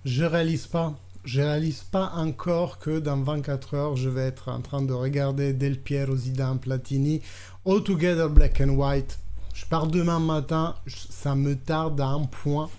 Je réalise pas. Je réalise pas encore que dans 24 heures, je vais être en train de regarder Del Piero, Zidane, Platini, All Together Black and White. Je pars demain matin, ça me tarde à un point.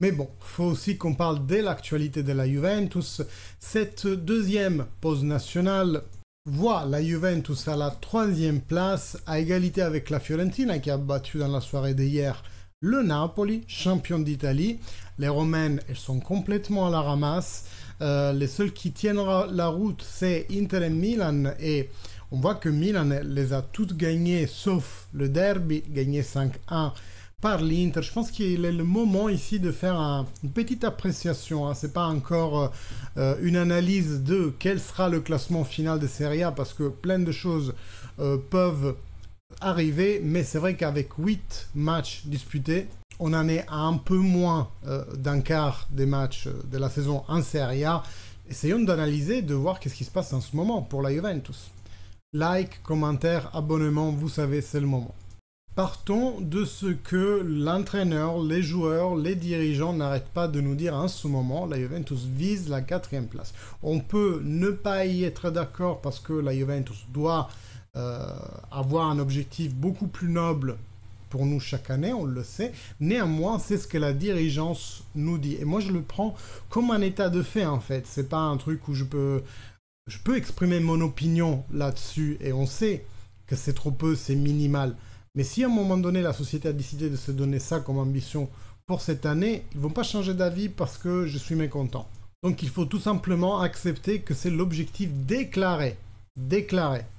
Mais bon, faut aussi qu'on parle de l'actualité de la Juventus. Cette deuxième pause nationale voit la Juventus à la 3e place, à égalité avec la Fiorentina qui a battu dans la soirée d'hier le Napoli, champion d'Italie. Les Romaines, elles sont complètement à la ramasse. Les seuls qui tiennent la route, c'est Inter et Milan. Et on voit que Milan les a toutes gagnées, sauf le derby, gagné 5-1 par l'Inter. Je pense qu'il est le moment ici de faire une petite appréciation. Hein. Ce n'est pas encore une analyse de quel sera le classement final de Serie A, parce que plein de choses peuvent arriver, mais c'est vrai qu'avec 8 matchs disputés, on en est à un peu moins d'un quart des matchs de la saison en Serie A. Essayons d'analyser, de voir qu'est-ce qui se passe en ce moment pour la Juventus. Like, commentaire, abonnement, vous savez, c'est le moment. Partons de ce que l'entraîneur, les joueurs, les dirigeants n'arrêtent pas de nous dire en ce moment. La Juventus vise la 4e place. On peut ne pas y être d'accord parce que la Juventus doit avoir un objectif beaucoup plus noble pour nous chaque année, on le sait. Néanmoins, c'est ce que la dirigeance nous dit. Et moi, je le prends comme un état de fait, en fait. C'est pas un truc où je peux exprimer mon opinion là-dessus. Et on sait que c'est trop peu, c'est minimal. Mais si à un moment donné, la société a décidé de se donner ça comme ambition pour cette année, ils ne vont pas changer d'avis parce que je suis mécontent. Donc, il faut tout simplement accepter que c'est l'objectif déclaré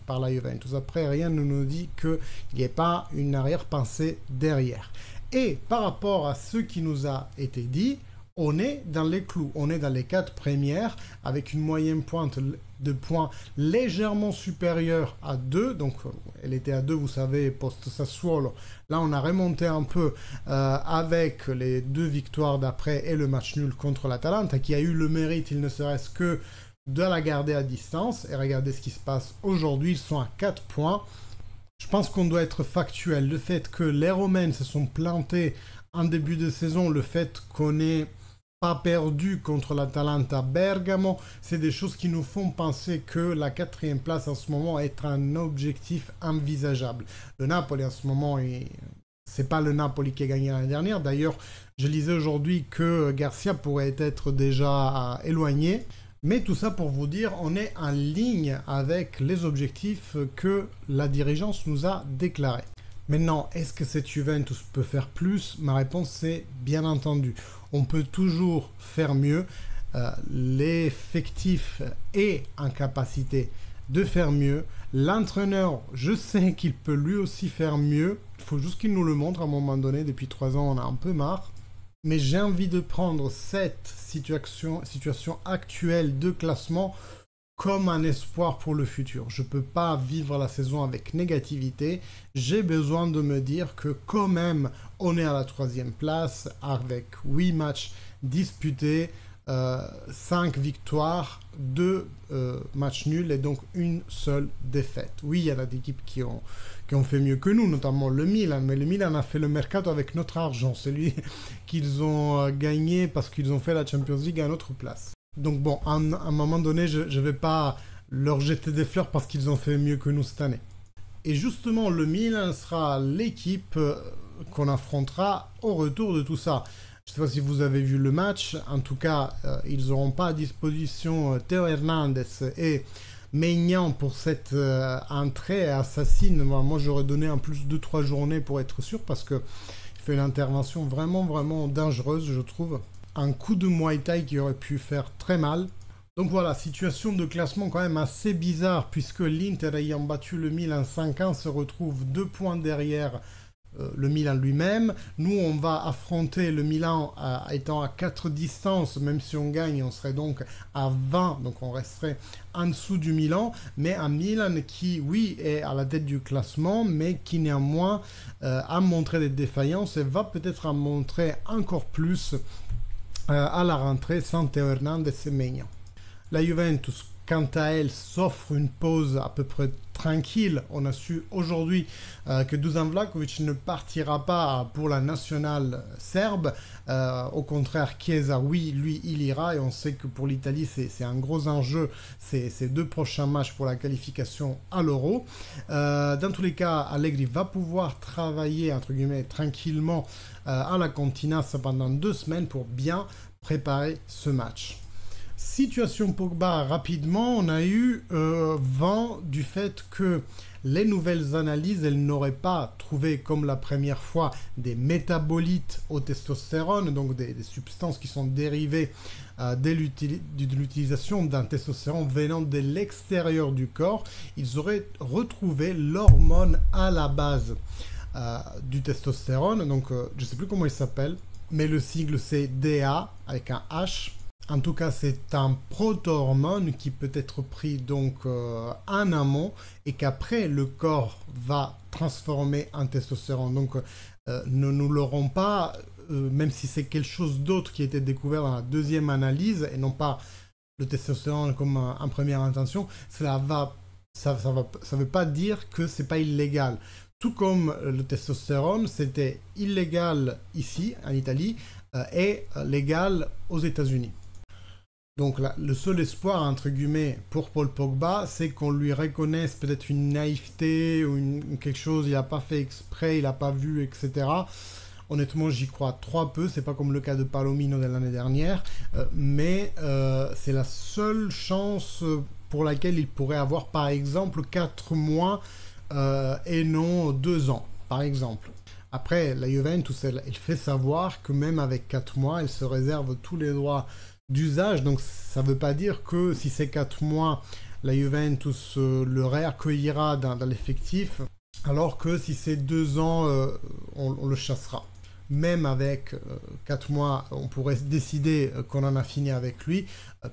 par la Juventus. Après, rien ne nous dit qu'il n'y ait pas une arrière-pensée derrière. Et par rapport à ce qui nous a été dit, on est dans les clous. On est dans les 4 premières avec une moyenne pointe de points légèrement supérieure à 2. Donc, elle était à 2, vous savez, post-Sassuolo. Là, on a remonté un peu avec les 2 victoires d'après et le match nul contre l'Atalanta qui a eu le mérite, il ne serait-ce que de la garder à distance. Et regardez ce qui se passe aujourd'hui, ils sont à 4 points. Je pense qu'on doit être factuel. Le fait que les Romaines se sont plantés en début de saison, le fait qu'on n'ait pas perdu contre l'Atalanta Bergamo, c'est des choses qui nous font penser que la 4e place en ce moment est un objectif envisageable. Le Napoli en ce moment, c'est pas le Napoli qui a gagné l'année dernière. D'ailleurs, je lisais aujourd'hui que Garcia pourrait être déjà éloigné. Mais tout ça pour vous dire, on est en ligne avec les objectifs que la dirigeance nous a déclarés. Maintenant, est-ce que cette Juventus peut faire plus? Ma réponse est bien entendu. On peut toujours faire mieux. L'effectif est en capacité de faire mieux. L'entraîneur, je sais qu'il peut lui aussi faire mieux. Il faut juste qu'il nous le montre à un moment donné. Depuis 3 ans, on a un peu marre. Mais j'ai envie de prendre cette situation actuelle de classement comme un espoir pour le futur. Je ne peux pas vivre la saison avec négativité. J'ai besoin de me dire que quand même, on est à la 3e place avec 8 matchs disputés, 5 victoires, 2 matchs nuls et donc une seule défaite. Oui, il y a des équipes qui ont fait mieux que nous, notamment le Milan, mais le Milan a fait le mercato avec notre argent, celui qu'ils ont gagné parce qu'ils ont fait la Champions League à notre place. Donc bon, à un moment donné, je ne vais pas leur jeter des fleurs parce qu'ils ont fait mieux que nous cette année. Et justement, le Milan sera l'équipe qu'on affrontera au retour de tout ça. Je ne sais pas si vous avez vu le match. En tout cas, ils n'auront pas à disposition Théo Hernandez et Maignan pour cette entrée assassine. Moi, j'aurais donné en plus 2-3 journées pour être sûr parce qu'il fait une intervention vraiment, vraiment dangereuse, je trouve. Un coup de Muay Thai qui aurait pu faire très mal. Donc voilà, situation de classement quand même assez bizarre puisque l'Inter ayant battu le Milan 5-1 se retrouve 2 points derrière le Milan lui-même. Nous, on va affronter le Milan étant à 4 distances, même si on gagne, on serait donc à 20, donc on resterait en dessous du Milan, mais un Milan qui, oui, est à la tête du classement, mais qui néanmoins a montré des défaillances et va peut-être en montrer encore plus à la rentrée sans Théo Hernandez et Maignan. La Juventus, quant à elle, s'offre une pause à peu près tranquille. On a su aujourd'hui que Dusan Vlahovic ne partira pas pour la nationale serbe. Au contraire, Chiesa, oui, lui, il ira. Et on sait que pour l'Italie, c'est un gros enjeu ces 2 prochains matchs pour la qualification à l'Euro. Dans tous les cas, Allegri va pouvoir travailler, entre guillemets, tranquillement à la Continasse pendant 2 semaines pour bien préparer ce match. Situation Pogba, rapidement, on a eu vent du fait que les nouvelles analyses, elles n'auraient pas trouvé, comme la première fois, des métabolites au testostérone, donc des substances qui sont dérivées de l'utilisation d'un testostérone venant de l'extérieur du corps. Ils auraient retrouvé l'hormone à la base du testostérone, donc je ne sais plus comment il s'appelle, mais le sigle c'est DA avec un H. En tout cas, c'est un proto-hormone qui peut être pris donc en amont et qu'après le corps va transformer en testostérone. Donc, ne nous l'aurons pas, même si c'est quelque chose d'autre qui a été découvert dans la deuxième analyse et non pas le testostérone comme en première intention, ça veut pas dire que c'est pas illégal. Tout comme le testostérone, c'était illégal ici, en Italie, et légal aux États-Unis. Donc là, le seul espoir, entre guillemets, pour Paul Pogba, c'est qu'on lui reconnaisse peut-être une naïveté ou quelque chose, il n'a pas fait exprès, il n'a pas vu, etc. Honnêtement, j'y crois trop peu, c'est pas comme le cas de Palomino de l'année dernière, mais c'est la seule chance pour laquelle il pourrait avoir, par exemple, 4 mois et non 2 ans, par exemple. Après, la Juventus, elle fait savoir que même avec 4 mois, elle se réserve tous les droits d'usage, donc ça ne veut pas dire que si c'est 4 mois, la Juventus le réaccueillera dans l'effectif, alors que si c'est 2 ans, on le chassera. Même avec 4 mois, on pourrait décider qu'on en a fini avec lui,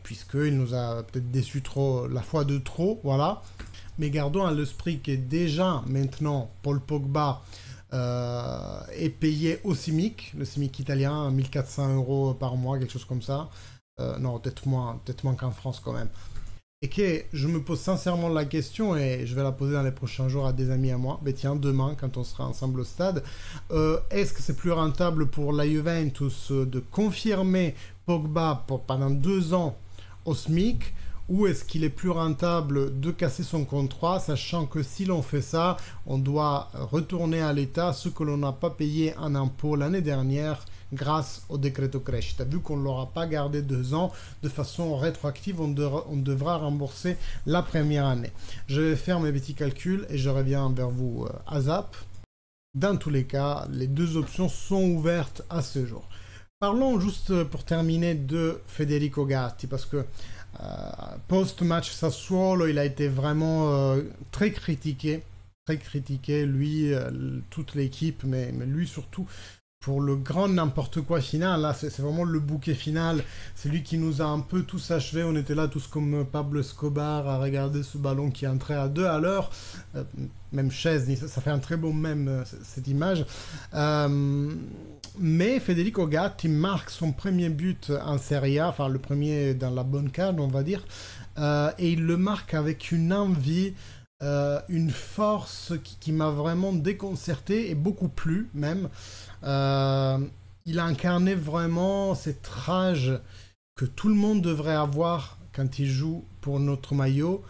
puisqu'il nous a peut-être déçu trop, la fois de trop, voilà. Mais gardons à l'esprit que déjà, maintenant, Paul Pogba est payé au SMIC, le SMIC italien, 1400 € par mois, quelque chose comme ça. Non, peut-être moins qu'en France quand même. Et que je me pose sincèrement la question, et je vais la poser dans les prochains jours à des amis à moi, mais tiens, demain, quand on sera ensemble au stade, est-ce que c'est plus rentable pour la Juventus de confirmer Pogba pendant 2 ans au SMIC, ou est-ce qu'il est plus rentable de casser son contrat, sachant que si l'on fait ça, on doit retourner à l'État ce que l'on n'a pas payé en impôt l'année dernière grâce au Decreto Crescita. Vu qu'on ne l'aura pas gardé 2 ans, de façon rétroactive, on devra rembourser la première année. Je vais faire mes petits calculs et je reviens vers vous à ZAP. Dans tous les cas, les 2 options sont ouvertes à ce jour. Parlons juste pour terminer de Federico Gatti, parce que post-match Sassuolo, il a été vraiment très critiqué, lui, toute l'équipe, mais lui surtout, pour le grand n'importe quoi final. Là, c'est vraiment le bouquet final, c'est lui qui nous a un peu tous achevés. On était là tous comme Pablo Escobar à regarder ce ballon qui entrait à 2 à l'heure, même Chesney, ça fait un très beau mème cette image. Mais Federico Gatti marque son premier but en Serie A, enfin le premier dans la bonne carte, on va dire, et il le marque avec une envie, une force qui m'a vraiment déconcerté et beaucoup plu même. Il a incarné vraiment cette rage que tout le monde devrait avoir quand il joue pour notre maillot,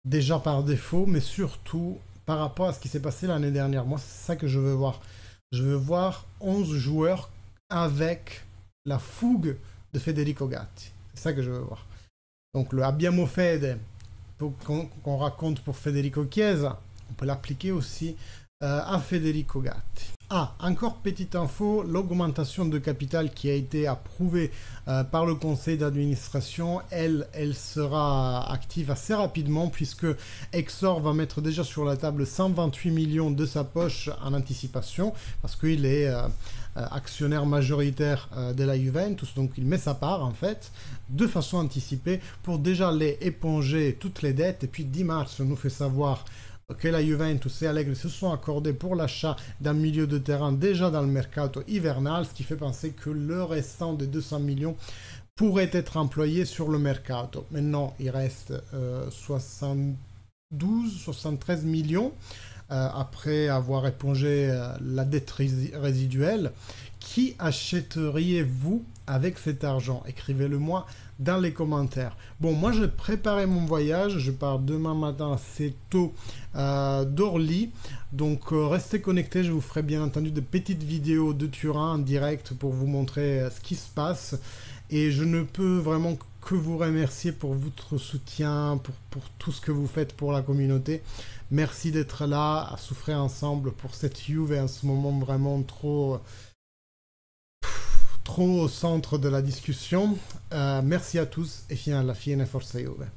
déjà par défaut, mais surtout par rapport à ce qui s'est passé l'année dernière. Moi, c'est ça que je veux voir. Je veux voir 11 joueurs avec la fougue de Federico Gatti. C'est ça que je veux voir. Donc le Abbiamo Fede qu'on raconte pour Federico Chiesa, on peut l'appliquer aussi à Federico Gatti. Ah, encore petite info, l'augmentation de capital qui a été approuvée par le conseil d'administration, elle sera active assez rapidement puisque Exor va mettre déjà sur la table 128 millions de sa poche en anticipation parce qu'il est actionnaire majoritaire de la Juventus, donc il met sa part en fait de façon anticipée pour déjà les éponger toutes les dettes. Et puis 10 mars nous fait savoir que la Juventus et Allegri se sont accordés pour l'achat d'un milieu de terrain déjà dans le mercato hivernal, ce qui fait penser que le restant des 200 millions pourrait être employé sur le mercato. Maintenant, il reste 60 73 millions après avoir épongé la dette résiduelle. Qui achèteriez-vous avec cet argent? Écrivez-le moi dans les commentaires. Bon, moi j'ai préparé mon voyage, je pars demain matin assez tôt d'Orly, donc restez connectés, je vous ferai bien entendu de petites vidéos de Turin en direct pour vous montrer ce qui se passe, et je ne peux vraiment que vous remercier pour votre soutien, pour tout ce que vous faites pour la communauté. Merci d'être là, à souffrir ensemble pour cette Juve en ce moment vraiment trop au centre de la discussion. Merci a tous e fino alla fine, forza Juve.